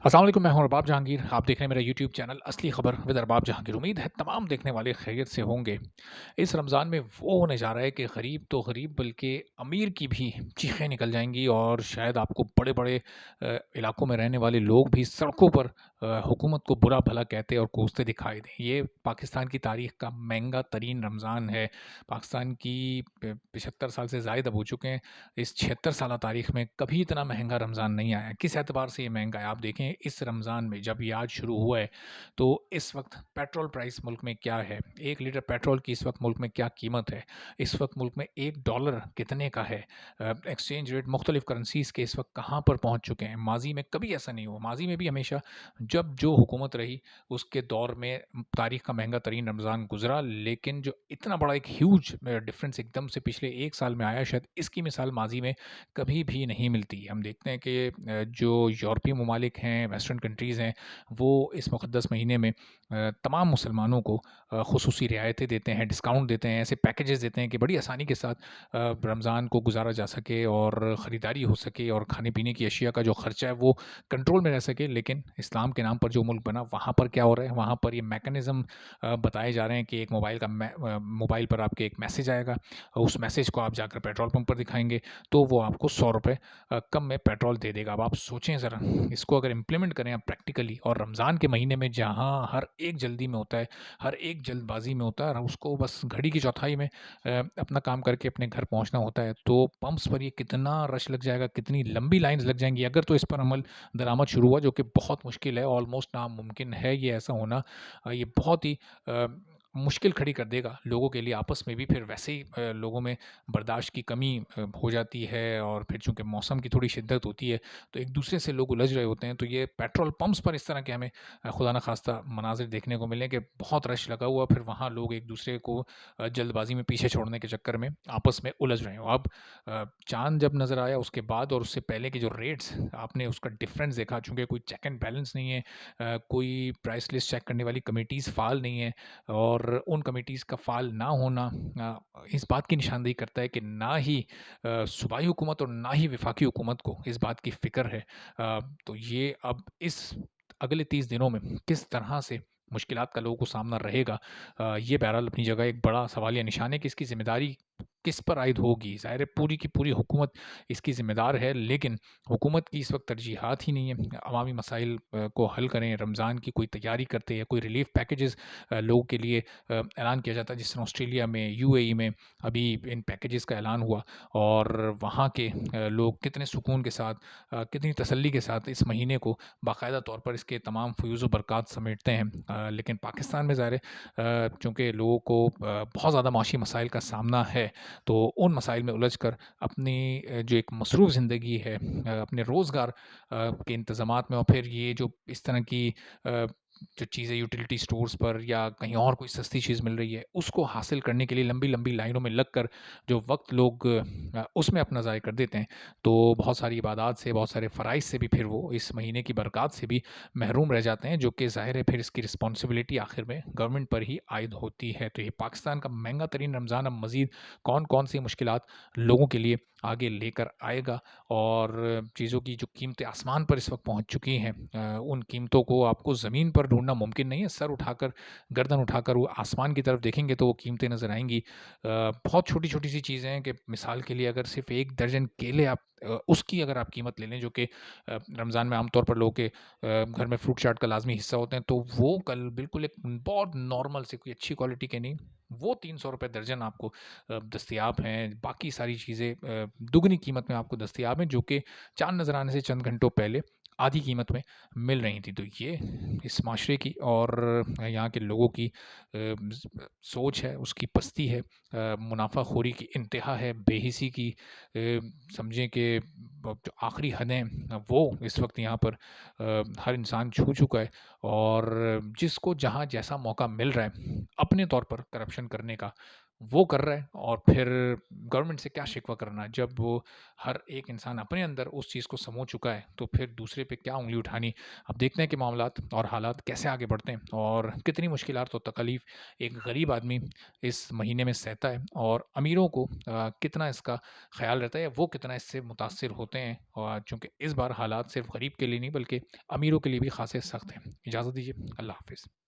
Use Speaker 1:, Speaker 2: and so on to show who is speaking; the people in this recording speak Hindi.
Speaker 1: अस्सलाम वालेकुम, मैं हूं अरबाब जहांगीर। आप देख रहे हैं मेरा यूट्यूब चैनल असली खबर विद अरबाब जहांगीर। उम्मीद है तमाम देखने वाले खैरियत से होंगे। इस रमज़ान में वो होने जा रहा है कि गरीब तो गरीब बल्कि अमीर की भी चीखें निकल जाएंगी और शायद आपको बड़े-बड़े इलाकों में रहने वाले लोग भी सड़कों पर हुकूमत को बुरा भला कहते और कोसते दिखाई दें। ये पाकिस्तान की तारीख का महंगा तरीन रमज़ान है। पाकिस्तान की 75 साल से ज़ायद अब हो चुके हैं। इस 76 साला तारीख में कभी इतना महँगा रमज़ान नहीं आया। किस एतबार से ये महँगा है? आप देखें इस रमज़ान में जब ये आज शुरू हुआ है, तो इस वक़्त पेट्रोल प्राइस मुल्क में क्या है? 1 लीटर पेट्रोल की इस वक़्त मुल्क में क्या कीमत है? इस वक़्त मुल्क में 1 डॉलर कितने का है? एक्सचेंज रेट मुख्तलिफ़ करेंसीज़ के इस वक़्त कहाँ पर पहुँच चुके हैं? माज़ी में कभी ऐसा नहीं हुआ। माज़ी में भी हमेशा जब जो हुकूमत रही, उसके दौर में तारीख़ का महँगा तरीन रमज़ान गुज़रा, लेकिन जो इतना बड़ा एक ह्यूज डिफ़रेंस एकदम से पिछले 1 साल में आया, शायद इसकी मिसाल माज़ी में कभी भी नहीं मिलती। हम देखते हैं कि जो यूरोपीय ममालिक हैं, वेस्टर्न कंट्रीज़ हैं, वो इस मुक़द्दस महीने में तमाम मुसलमानों को ख़ुसूसी रियायतें देते हैं, डिस्काउंट देते हैं, ऐसे पैकेजेज़ देते हैं कि बड़ी आसानी के साथ रमज़ान को गुज़ारा जा सके और ख़रीदारी हो सके और खाने-पीने की अशिया का जो ख़र्चा है, वो कंट्रोल में रह सके। लेकिन इस्लाम के नाम पर जो मुल्क बना, वहाँ पर क्या हो रहा है? वहाँ पर ये मैकेनिज़्म बताए जा रहे हैं कि एक मोबाइल पर आपके एक मैसेज आएगा, उस मैसेज को आप जाकर पेट्रोल पंप पर दिखाएँगे, तो वो आपको ₹100 कम में पेट्रोल दे देगा। अब आप सोचें ज़रा, इसको अगर इम्प्लीमेंट करें आप प्रैक्टिकली, और रमज़ान के महीने में जहाँ हर एक जल्दी में होता है, हर एक जल्दबाज़ी में होता है और उसको बस घड़ी की चौथाई में अपना काम करके अपने घर पहुँचना होता है, तो पंप्स पर ये कितना रश लग जाएगा, कितनी लंबी लाइन्स लग जाएँगी अगर तो इस पर अमल दरामद शुरू हुआ, जो कि बहुत मुश्किल है, ऑलमोस्ट नामुमकिन है ये ऐसा होना। ये बहुत ही अ, मुश्किल खड़ी कर देगा लोगों के लिए। आपस में भी फिर वैसे ही लोगों में बर्दाश्त की कमी हो जाती है और फिर चूँकि मौसम की थोड़ी शिद्दत होती है, तो एक-दूसरे से लोग उलझ रहे होते हैं। तो ये पेट्रोल पंप्स पर इस तरह के हमें खुदा न ख़ास्ता मनाज़िर देखने को मिले कि बहुत रश लगा हुआ, फिर वहाँ लोग एक-दूसरे को जल्दबाज़ी में पीछे छोड़ने के चक्कर में आपस में उलझ रहे हों। अब चाँद जब नज़र आया उसके बाद और उससे पहले के जो रेट्स, आपने उसका डिफ़रेंस देखा। चूँकि कोई चेक एंड बैलेंस नहीं है, कोई प्राइस लिस्ट चेक करने वाली कमिटीज़ फ़ाल नहीं है और उन कमिटीज़ का फ़ाल ना होना इस बात की निशानदेही करता है कि ना ही सूबाई हुकूमत और ना ही वफ़ाकी हुकूमत को इस बात की फ़िक्र है। तो ये अब इस अगले 30 दिनों में किस तरह से मुश्किलात का लोगों को सामना रहेगा, ये बहरहाल अपनी जगह एक बड़ा सवालिया निशान है कि इसकी ज़िम्मेदारी किस पर आयद होगी। ज़ाहिर है पूरी की पूरी हुकूमत इसकी ज़िम्मेदार है, लेकिन हुकूमत की इस वक़्त तरजीहात ही नहीं है। अवामी मसाइल को हल करें, रमज़ान की कोई तैयारी करते हैं, कोई रिलीफ़ पैकेजेज़ लोगों के लिए ऐलान किया जाता है, जिस तरह ऑस्ट्रेलिया में, यूएई में अभी इन पैकेजेज़ का ऐलान हुआ और वहाँ के लोग कितने सुकून के साथ, कितनी तसल्ली के साथ इस महीने को बाकायदा तौर पर इसके तमाम फ़यूज़ व बरक़ात समेटते हैं। लेकिन पाकिस्तान में ज़ाहिर है चूँकि लोगों को बहुत ज़्यादा माशी मसाइल का सामना है, तो उन मसाइल में उलझ कर अपनी जो एक मसरूफ़ ज़िंदगी है, अपने रोज़गार के इंतज़ामात में और फिर ये जो इस तरह की जो चीज़ें यूटिलिटी स्टोर्स पर या कहीं और कोई सस्ती चीज़ मिल रही है, उसको हासिल करने के लिए लंबी-लंबी लाइनों में लगकर जो वक़्त लोग उसमें अपना ज़ाया कर देते हैं, तो बहुत सारी इबादात से, बहुत सारे फ़राइज़ से भी फिर वो इस महीने की बरक़ात से भी महरूम रह जाते हैं, जो कि ज़ाहिर है फिर इसकी रिस्पॉन्सिबिलिटी आखिर में गवर्नमेंट पर ही आयद होती है। तो ये पाकिस्तान का महँगा तरीन रमज़ान अब मज़ीद कौन-कौन सी मुश्किलात लोगों के लिए आगे लेकर आएगा और चीज़ों की जो कीमतें आसमान पर इस वक़्त पहुँच चुकी हैं, उन कीमतों को आपको ज़मीन पर ढूँढना मुमकिन नहीं है। सर उठाकर, गर्दन उठाकर वो आसमान की तरफ देखेंगे तो वो कीमतें नज़र आएँगी। बहुत छोटी-छोटी सी चीज़ें हैं कि मिसाल के लिए अगर सिर्फ़ 1 दर्जन केले आप उसकी अगर आप कीमत ले लें, जो कि रमज़ान में आम तौर पर लोगों के घर में फ्रूट चाट का लाज़मी हिस्सा होते हैं, तो वो कल बिल्कुल एक बहुत नॉर्मल से, कोई अच्छी क्वालिटी के नहीं, वो ₹300 दर्जन आपको दस्तयाब हैं। बाकी सारी चीज़ें दुगनी कीमत में आपको दस्तयाब हैं, जो कि चाँद नज़र आने से चंद घंटों पहले आधी कीमत में मिल रही थी। तो ये इस माशरे की और यहाँ के लोगों की सोच है, उसकी पस्ती है, मुनाफ़ाख़ोरी की इंतहा है, बेहिसी की समझें कि जो आखिरी हदें वो इस वक़्त यहाँ पर हर इंसान छू चुका है और जिसको जहाँ जैसा मौका मिल रहा है, अपने तौर पर करप्शन करने का, वो कर रहा है और फिर गवर्नमेंट से क्या शिकवा करना जब वो हर एक इंसान अपने अंदर उस चीज़ को समो चुका है, तो फिर दूसरे पे क्या उँगली उठानी। अब देखते हैं कि मामलात और हालात कैसे आगे बढ़ते हैं और कितनी मुश्किलात और तकलीफ़ एक गरीब आदमी इस महीने में सहता है और अमीरों को कितना इसका ख़्याल रहता है या वो कितना इससे मुतासिर होते हैं और चूँकि इस बार हालात सिर्फ़ गरीब के लिए नहीं बल्कि अमीरों के लिए भी ख़ासे सख्त हैं। इजाज़त दीजिए, अल्लाह हाफ़िज़।